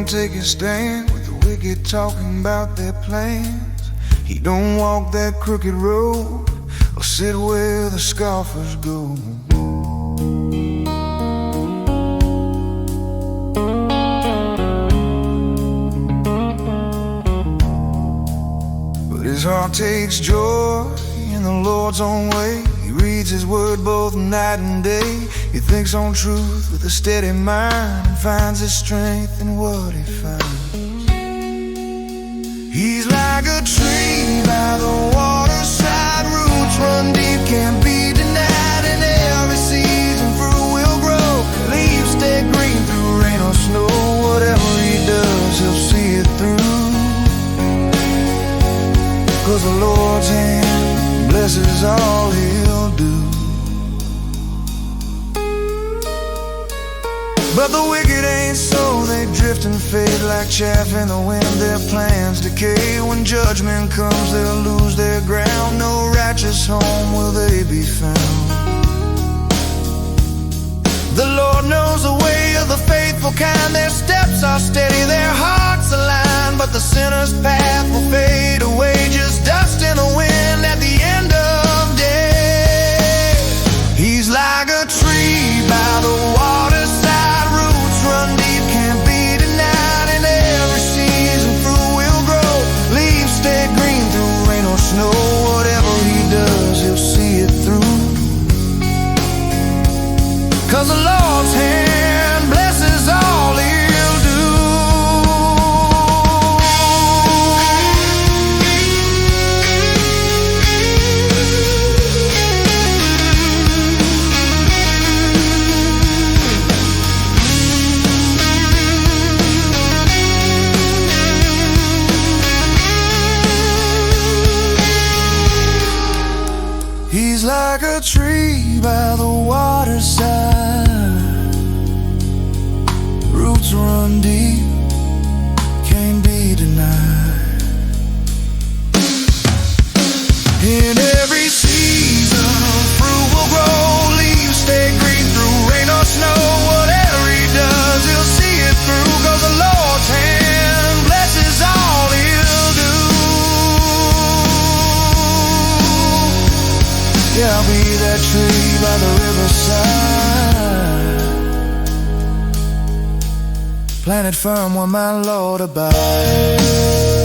don't take a stand with the wicked talking about their plans. He don't walk that crooked road or sit where the scoffers go. But his heart takes joy in the Lord's own way. He reads his word both night and day. He thinks on truth with a steady mind and finds his strength in what he finds. He's like a tree by the waterside, roots run deep, can't be denied. In every season fruit will grow, leaves stay green through rain or snow. Whatever he does, he'll see it through, 'cause the Lord's hand blesses all he'll do. But the wicked ain't so, they drift and fade like chaff in the wind. Their plans decay. When judgment comes, they'll lose their ground. No righteous home will they be found. The Lord knows the way of the faithful kind. Their steps are steady, their hearts align. But the sinner's path will fade away, just dust in the wind at the end of day. He's like a tree by the waterside, roots run deep, can't be denied. In every season fruit will grow, leaves stay green through rain or snow. Whatever he does, he'll see it through, 'cause the Lord's hand blesses all he'll do. He's like a tree by the waterside, roots run deep, can't be denied. In every season fruit will grow, leaves stay green through rain or snow. Whatever he does, he'll see it through, 'cause the Lord's hand blesses all he'll do. Yeah, I'll be that tree by the riverside, planted firm where my Lord abides.